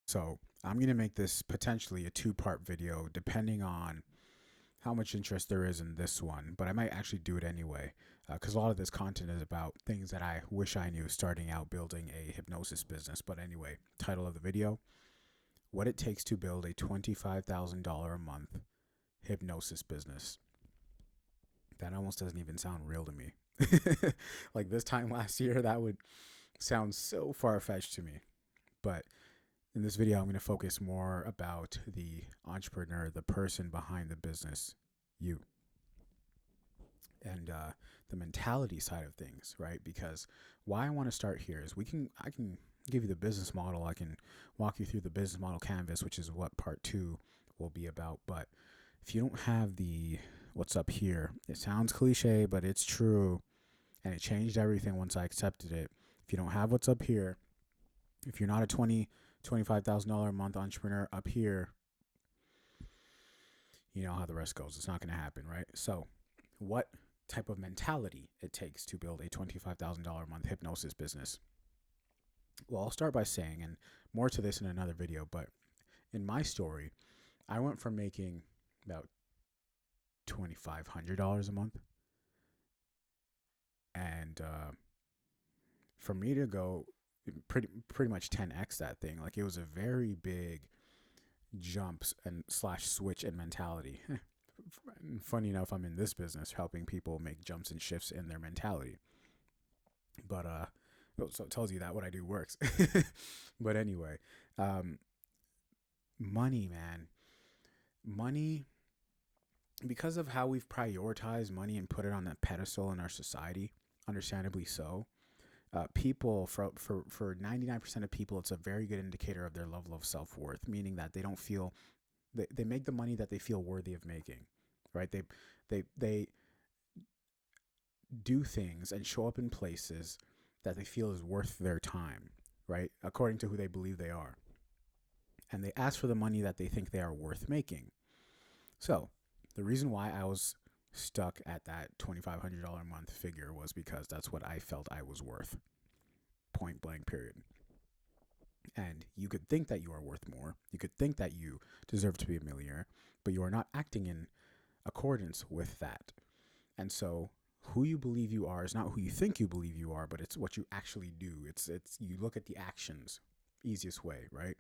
So I'm going to make this potentially a two-part video depending on how much interest there is in this one, but I might actually do it anyway because a lot of this content is about things that I wish I knew starting out building a hypnosis business. But anyway, title of the video: What it takes to build a $25,000 a month hypnosis business. That almost doesn't even sound real to me. Like this time last year, that would sound so far-fetched to me. But in this video, I'm going to focus more about the entrepreneur, the person behind the business, you, and the mentality side of things, right? Because why I want to start here is I can give you the business model. I can walk you through the business model canvas, which is what part two will be about. But if you don't have the what's up here, it sounds cliche, but it's true, and it changed everything once I accepted it. If you don't have what's up here, if you're not a $25,000 a month entrepreneur up here, you know how the rest goes. It's not going to happen, right? So, what type of mentality it takes to build a $25,000 a month hypnosis business? Well, I'll start by saying, and more to this in another video, but in my story, I went from making about $2,500 a month, and for me to go pretty much 10x that thing, like it was a very big jumps and slash switch in mentality. Funny enough, I'm in this business helping people make jumps and shifts in their mentality. But so it tells you that what I do works. But anyway, money, man, money. Because of how we've prioritized money and put it on that pedestal in our society, understandably so, people for 99% of people, it's a very good indicator of their level of self-worth, meaning that they don't feel they make the money that they feel worthy of making, right? They do things and show up in places that they feel is worth their time, right? According to who they believe they are. And they ask for the money that they think they are worth making. So the reason why I was stuck at that $2,500 a month figure was because that's what I felt I was worth. Point blank, period. And you could think that you are worth more. You could think that you deserve to be a millionaire, but you are not acting in accordance with that. And so who you believe you are is not who you think you believe you are, but it's what you actually do. It's you look at the actions, easiest way, right?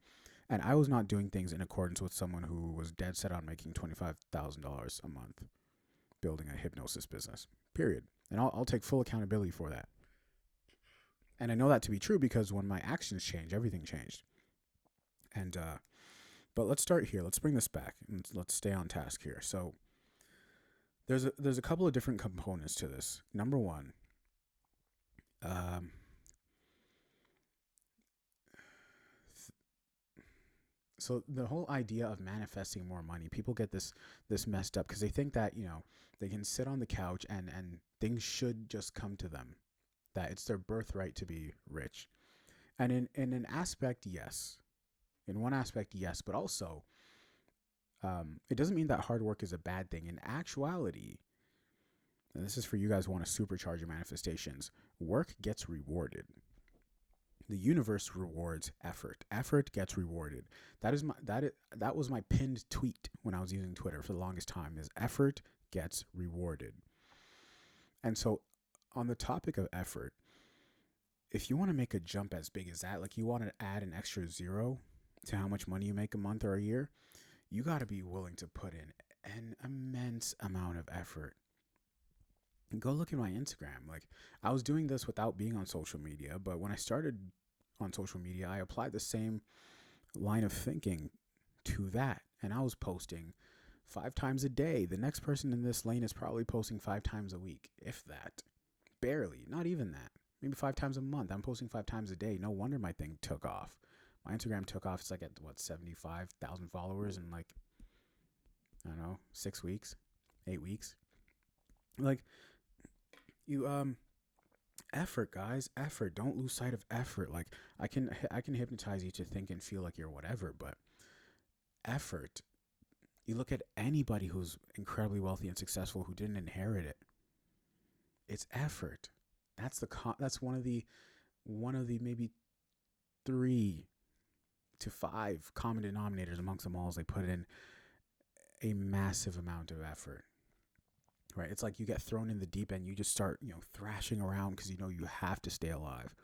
And I was not doing things in accordance with someone who was dead set on making $25,000 a month, building a hypnosis business, period. And I'll take full accountability for that. And I know that to be true because when my actions change, everything changed. And but let's start here. Let's bring this back and let's stay on task here. So there's a couple of different components to this. Number one, so the whole idea of manifesting more money, people get this messed up because they think that they can sit on the couch and things should just come to them, that it's their birthright to be rich. And in an aspect, yes. In one aspect, yes, but also it doesn't mean that hard work is a bad thing. In actuality, and this is for you guys who want to supercharge your manifestations, work gets rewarded. The universe rewards effort. Effort gets rewarded. That was my pinned tweet when I was using Twitter for the longest time, is effort gets rewarded. And so on the topic of effort, if you want to make a jump as big as that, like you want to add an extra zero to how much money you make a month or a year, you got to be willing to put in an immense amount of effort. Go look at my Instagram. Like, I was doing this without being on social media, but when I started on social media, I applied the same line of thinking to that. And I was posting 5 times a day. The next person in this lane is probably posting 5 times a week, if that. Barely, not even that. Maybe 5 times a month. I'm posting 5 times a day. No wonder my thing took off. My Instagram took off. It's like at 75,000 followers in like, I don't know, 6 weeks, 8 weeks. Like, you effort, guys, effort. Don't lose sight of effort. Like, I can hypnotize you to think and feel like you're whatever, but effort. You look at anybody who's incredibly wealthy and successful who didn't inherit it. It's effort. That's one of the maybe to 5 common denominators amongst them all is they put in a massive amount of effort. Right? It's like you get thrown in the deep end, you just start, thrashing around because you have to stay alive.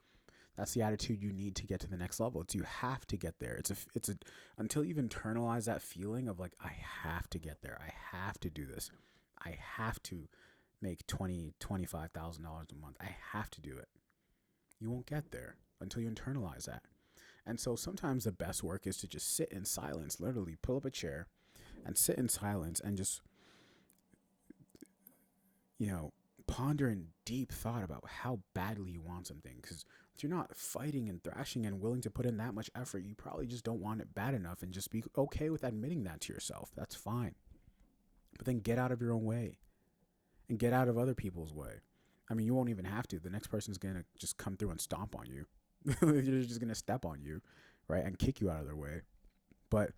That's the attitude you need to get to the next level. It's you have to get there. It's a until you've internalized that feeling of like, I have to get there. I have to do this. I have to make $25,000 a month. I have to do it. You won't get there until you internalize that. And so sometimes the best work is to just sit in silence, literally pull up a chair and sit in silence and just, ponder in deep thought about how badly you want something. Because if you're not fighting and thrashing and willing to put in that much effort, you probably just don't want it bad enough, and just be okay with admitting that to yourself. That's fine. But then get out of your own way and get out of other people's way. I mean, you won't even have to. The next person's going to just come through and stomp on you. They're just going to step on you, right? And kick you out of their way. But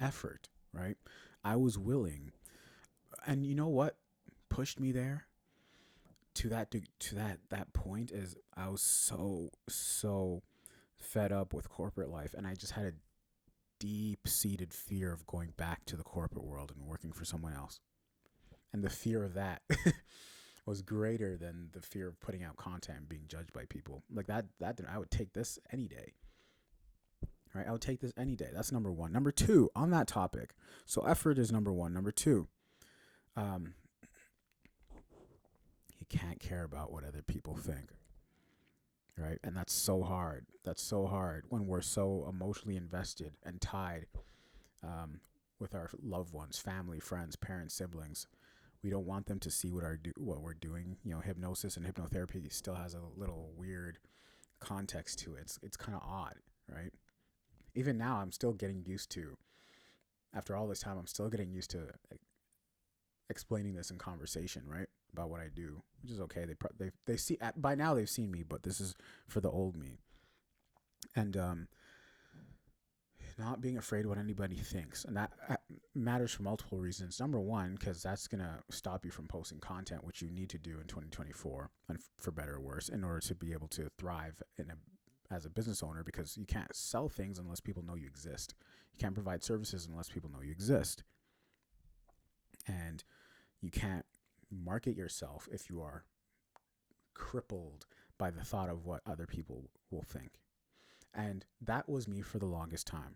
effort, right? I was willing. And you know what pushed me there to that point is I was so fed up with corporate life, and I just had a deep-seated fear of going back to the corporate world and working for someone else. And the fear of that was greater than the fear of putting out content and being judged by people. Like that I would take this any day. Right? I would take this any day. That's number one. Number two, on that topic. So effort is number one. Number two, you can't care about what other people think. Right? And that's so hard. That's so hard when we're so emotionally invested and tied with our loved ones, family, friends, parents, siblings. We don't want them to see what we're doing. Hypnosis and hypnotherapy still has a little weird context to it. It's kind of odd, right? Even now, I'm still getting used to, after all this time, I'm still getting used to explaining this in conversation, right? About what I do, which is okay. They see, by now they've seen me, but this is for the old me. And not being afraid what anybody thinks. And that matters for multiple reasons. Number one, because that's going to stop you from posting content, which you need to do in 2024, and for better or worse, in order to be able to thrive as a business owner, because you can't sell things unless people know you exist. You can't provide services unless people know you exist. And you can't market yourself if you are crippled by the thought of what other people will think. And that was me for the longest time.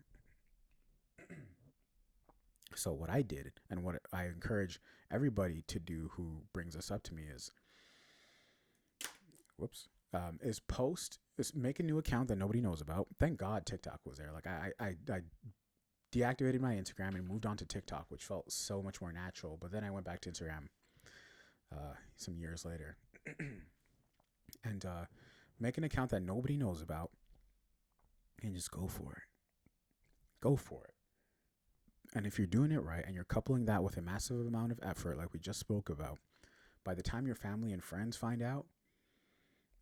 So what I did, and what I encourage everybody to do who brings this up to me is, make a new account that nobody knows about. Thank God TikTok was there. Like I deactivated my Instagram and moved on to TikTok, which felt so much more natural. But then I went back to Instagram some years later and make an account that nobody knows about and just go for it. Go for it. And if you're doing it right and you're coupling that with a massive amount of effort, like we just spoke about, by the time your family and friends find out,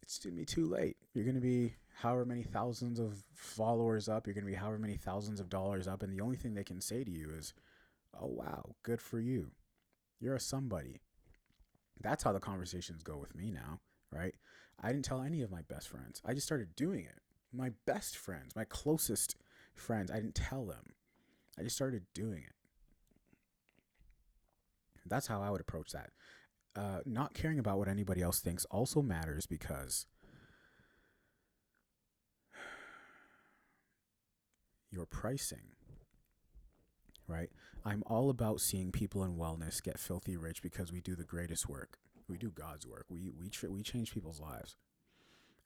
it's going to be too late. You're going to be however many thousands of followers up. You're going to be however many thousands of dollars up. And the only thing they can say to you is, oh, wow, good for you. You're a somebody. That's how the conversations go with me now, right? I didn't tell any of my best friends. I just started doing it. My best friends, my closest friends, I didn't tell them. I just started doing it. That's how I would approach that. Not caring about what anybody else thinks also matters, because your pricing, right? I'm all about seeing people in wellness get filthy rich, because we do the greatest work. We do God's work. We change people's lives.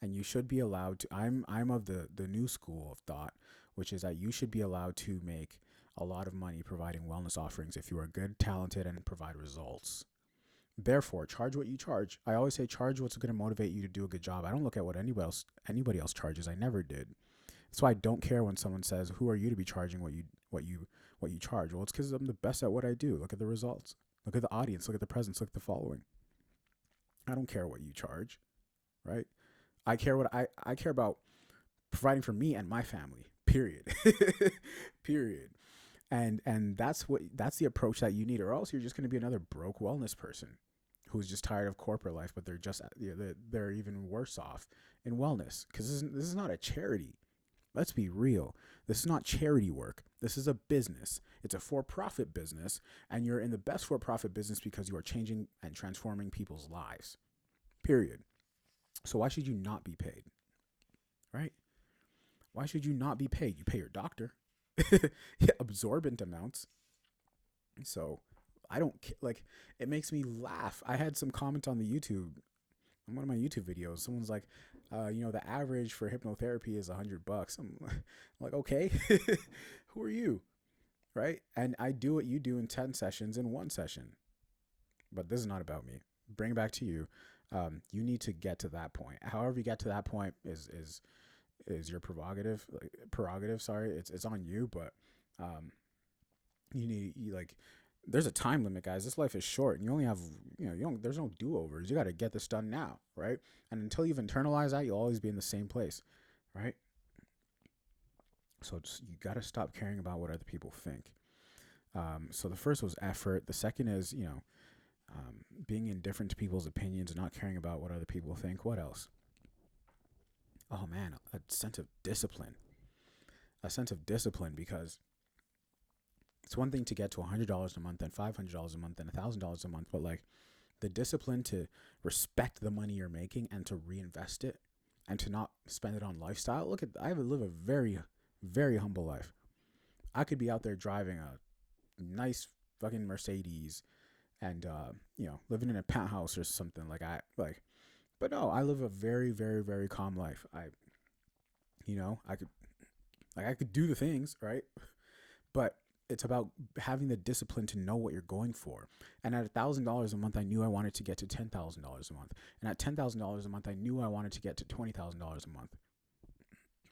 And you should be allowed to, I'm of the new school of thought, which is that you should be allowed to make a lot of money providing wellness offerings if you are good, talented, and provide results. Therefore, charge what you charge. I always say charge what's going to motivate you to do a good job. I don't look at what anybody else charges. I never did. That's why I don't care when someone says, "Who are you to be charging what you charge?" Well, it's because I'm the best at what I do. Look at the results. Look at the audience. Look at the presence. Look at the following. I don't care what you charge, right? I care about providing for me and my family. Period. Period. And that's the approach that you need, or else you're just going to be another broke wellness person who's just tired of corporate life, but they're even worse off in wellness, because this is not a charity. Let's be real. This is not charity work. This is a business. It's a for-profit business, and you're in the best for-profit business because you are changing and transforming people's lives. Period. So why should you not be paid? Right? Why should you not be paid? You pay your doctor. Absorbent amounts. So I don't like, it makes me laugh. I had some comment on the YouTube, on one of my YouTube videos. Someone's like, the average for hypnotherapy is $100. I'm like, okay, who are you? Right? And I do what you do in 10 sessions in one session. But this is not about me. Bring it back to you. You need to get to that point. However you get to that point is your prerogative. Sorry, it's on you. But there's a time limit, guys. This life is short, and you only have, there's no do-overs. You got to get this done now, right? And until you've internalized that, you'll always be in the same place, right? So you got to stop caring about what other people think. So the first was effort. The second is, being indifferent to people's opinions and not caring about what other people think. What else? Oh man, a sense of discipline. Because it's one thing to get to $100 a month and $500 a month and $1,000 a month, but like the discipline to respect the money you're making and to reinvest it and to not spend it on lifestyle. I live a very, very humble life. I could be out there driving a nice fucking Mercedes and living in a penthouse or something but no, I live a very, very, very calm life. I could do the things, right? But it's about having the discipline to know what you're going for. And at $1,000 a month, I knew I wanted to get to $10,000 a month. And at $10,000 a month, I knew I wanted to get to $20,000 a month.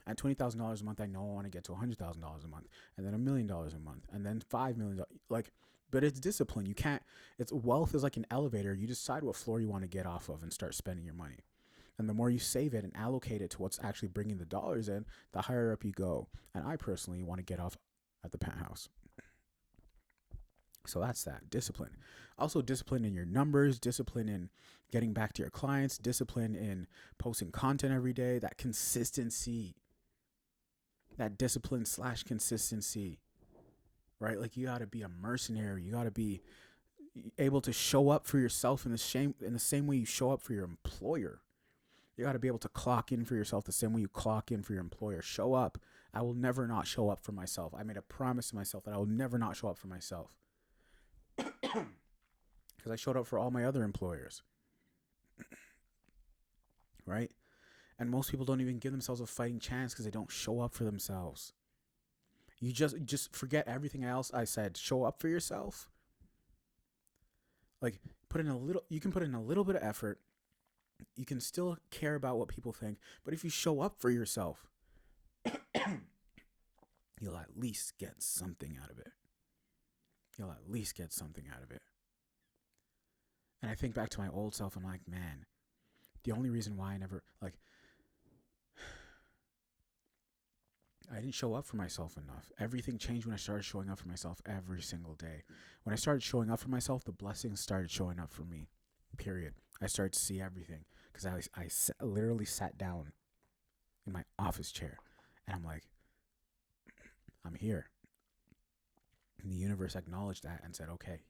At $20,000 a month, I know I want to get to $100,000 a month, and then $1 million a month, and then $5 million. But it's discipline. Wealth is like an elevator. You decide what floor you want to get off of and start spending your money. And the more you save it and allocate it to what's actually bringing the dollars in, the higher up you go. And I personally want to get off at the penthouse. So that's that. Discipline. Also discipline in your numbers, discipline in getting back to your clients, discipline in posting content every day, that consistency. That discipline / consistency. Right? Like, you got to be a mercenary. You got to be able to show up for yourself in the same way you show up for your employer. You got to be able to clock in for yourself the same way you clock in for your employer. Show up. I will never not show up for myself. I made a promise to myself that I will never not show up for myself. Because I showed up for all my other employers. Right? And most people don't even give themselves a fighting chance because they don't show up for themselves. You just forget everything else I said. Show up for yourself. Like, you can put in a little bit of effort. You can still care about what people think. But if you show up for yourself, you'll at least get something out of it. And I think back to my old self. I'm like, man, the only reason why I didn't show up for myself enough. Everything changed when I started showing up for myself every single day. When I started showing up for myself, the blessings started showing up for me. Period. I started to see everything because I literally sat down in my office chair and I'm like, I'm here. And the universe acknowledged that and said, okay,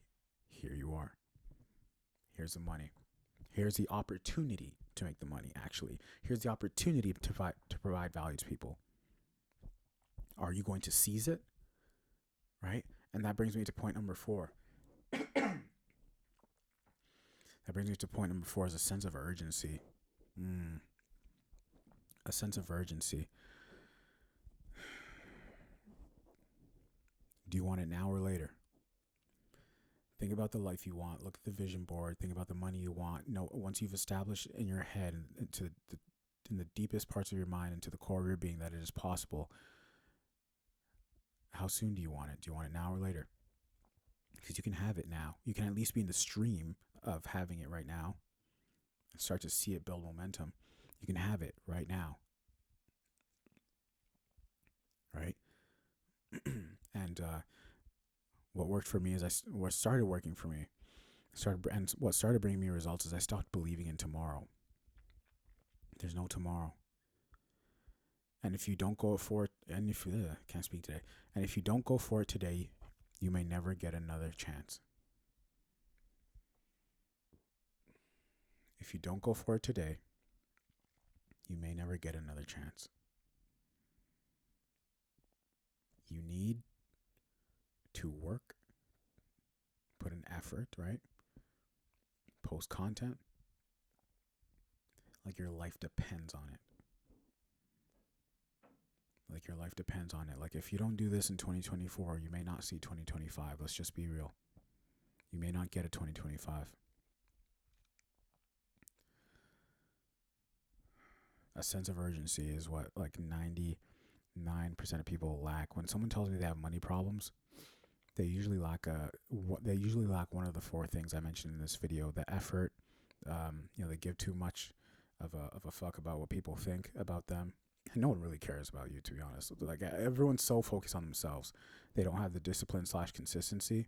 here you are. Here's the money. Here's the opportunity to make the money, actually. Here's the opportunity to provide value to people. Are you going to seize it? Right? And that brings me to point number 4. Is a sense of urgency. A sense of urgency. Do you want it now or later? Think about the life you want. Look at the vision board. Think about the money you want. Once you've established in your head and in the deepest parts of your mind and to the core of your being that it is possible, how soon do you want it? Do you want it now or later? Because you can have it now. You can at least be in the stream of having it right now and start to see it build momentum. You can have it right now. Right? And what worked for me is what started working for me. What started bringing me results is I stopped believing in tomorrow. There's no tomorrow. And if you don't go for it, and if can't speak today, and if you don't go for it today, you may never get another chance. If you don't go for it today, you may never get another chance. You need to work, put in effort, right? Post content like your life depends on it. Like your life depends on it. Like if you don't do this in 2024, you may not see 2025. Let's just be real. You may not get a 2025. A sense of urgency is what like 99% of people lack. When someone tells me they have money problems, they usually lack one of the four things I mentioned in this video: the effort. They give too much of a fuck about what people think about them. And no one really cares about you, to be honest. Like everyone's so focused on themselves, they don't have the discipline / consistency,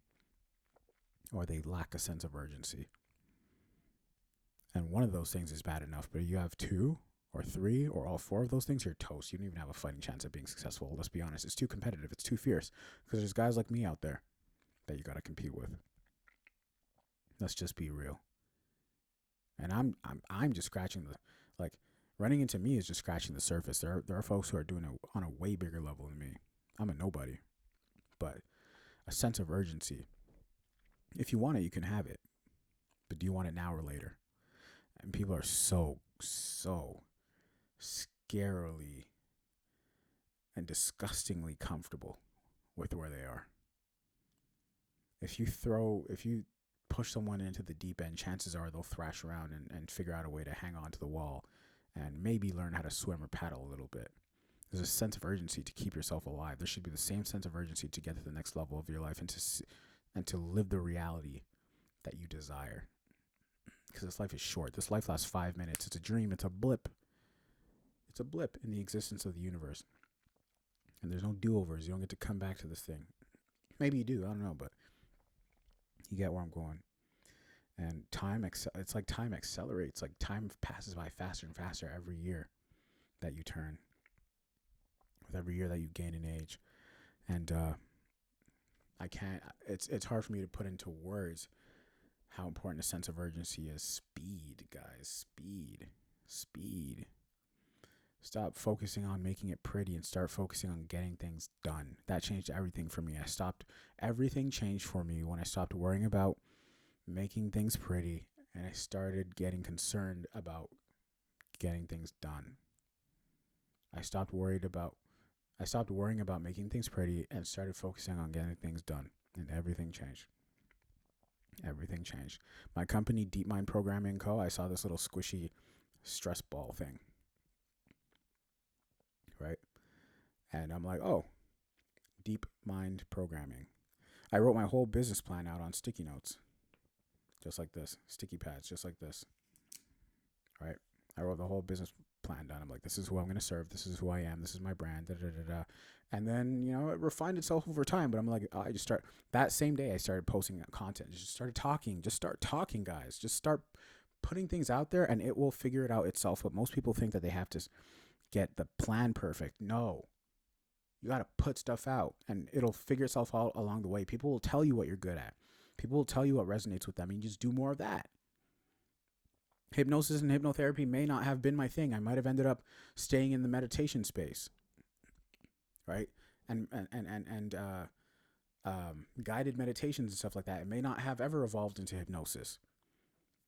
or they lack a sense of urgency. And one of those things is bad enough, but you have two or three or all four of those things, you're toast. You don't even have a fighting chance at being successful. Let's be honest. It's too competitive. It's too fierce. Because there's guys like me out there that you got to compete with. Let's just be real. And I'm just scratching running into me is just scratching the surface. There are folks who are doing it on a way bigger level than me. I'm a nobody. But a sense of urgency. If you want it, you can have it. But do you want it now or later? And people are so scarily and disgustingly comfortable with where they are. If you push someone into the deep end, chances are they'll thrash around and figure out a way to hang on to the wall and maybe learn how to swim or paddle a little bit. There's a sense of urgency to keep yourself alive. There should be the same sense of urgency to get to the next level of your life and to live the reality that you desire. Because this life is short. This life lasts 5 minutes. It's a dream. It's a blip. It's a blip in the existence of the universe. And there's no do-overs. You don't get to come back to this thing. Maybe you do. I don't know, but you get where I'm going. And it's like time accelerates. Like time passes by faster and faster every year that you turn. With every year that you gain in age. And it's hard for me to put into words how important a sense of urgency is. Speed, guys. Speed. Stop focusing on making it pretty and start focusing on getting things done. That changed everything for me. Everything changed for me when I stopped worrying about making things pretty and I started getting concerned about getting things done. I stopped worrying about making things pretty and started focusing on getting things done. And everything changed. My company, Deep Mind Programming Co., I saw this little squishy stress ball thing. Right? And I'm like, oh, Deep Mind Programming. I wrote my whole business plan out on sticky notes. Just like this. Sticky pads, just like this. Right? I wrote the whole business plan down. I'm like, this is who I'm going to serve. This is who I am. This is my brand. Da, da, da, da. And then, it refined itself over time. But I'm like, that same day I started posting content. Just start talking, guys. Just start putting things out there and it will figure it out itself. But most people think that they have to get the plan perfect. No. You got to put stuff out and it'll figure itself out along the way. People will tell you what you're good at. People will tell you what resonates with them and you just do more of that. Hypnosis and hypnotherapy may not have been my thing. I might have ended up staying in the meditation space, right? And guided meditations and stuff like that. It may not have ever evolved into hypnosis.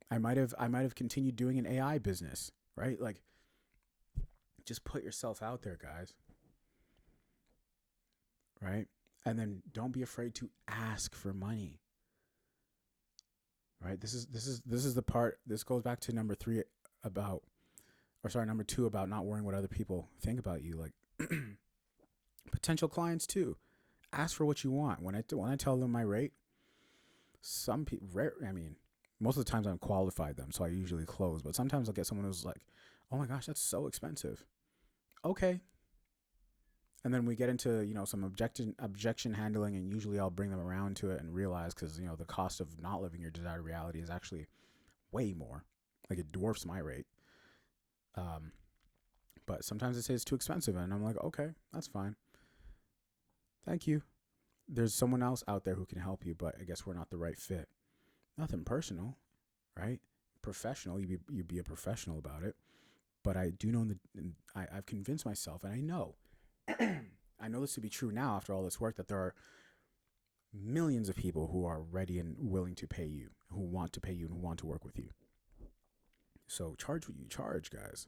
I might have continued doing an AI business, right? Like, just put yourself out there, guys, right? And then don't be afraid to ask for money. Right. This is the part. This goes back to number 2 about not worrying what other people think about you. Like potential clients too, ask for what you want. When I tell them my rate, some people, most of the times I'm qualified them, so I usually close. But sometimes I'll get someone who's like, "Oh my gosh, that's so expensive." Okay. And then we get into, some objection handling, and usually I'll bring them around to it and realize, because, the cost of not living your desired reality is actually way more. Like, it dwarfs my rate. But But sometimes they say it's too expensive, and I'm like, okay, that's fine. Thank you. There's someone else out there who can help you, but I guess we're not the right fit. Nothing personal, right? Professional, you be a professional about it. But I do know that I've convinced myself, and I know, I know this to be true now after all this work, that there are millions of people who are ready and willing to pay you, who want to pay you, and who want to work with you. So charge what you charge, guys.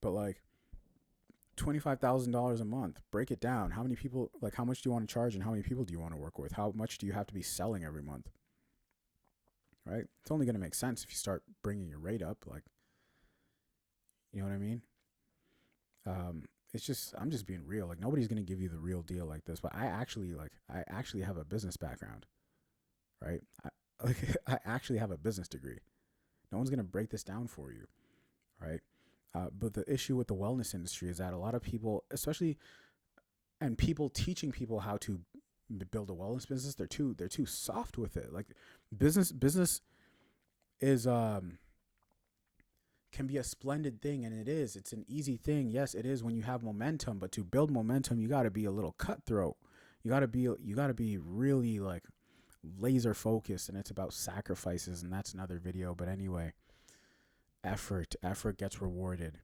But like $25,000 a month, break it down. How many people, like, how much do you want to charge, and how many people do you want to work with? How much do you have to be selling every month? Right? It's only going to make sense if you start bringing your rate up. Like, you know what I mean? It's just, I'm just being real. Like, nobody's going to give you the real deal like this. But I actually have a business background, right? I actually have a business degree. No one's going to break this down for you, right? But the issue with the wellness industry is that a lot of people, especially, and people teaching people how to build a wellness business, they're too soft with it. Like, business is can be a splendid thing, and it's an easy thing. Yes, it is when you have momentum, but to build momentum, you got to be a little cutthroat. You got to be really like laser focused, and it's about sacrifices, and that's another video. But anyway, effort gets rewarded.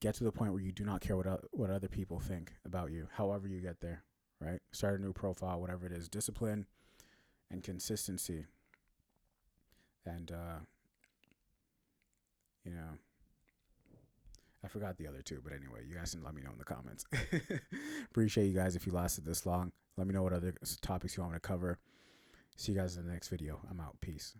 Get to the point where you do not care what other people think about you, however you get there, right? Start a new profile, whatever it is. Discipline and consistency. And you know, I forgot the other two, but anyway, you guys can let me know in the comments. Appreciate you guys if you lasted this long. Let me know what other topics you want me to cover. See you guys in the next video. I'm out. Peace.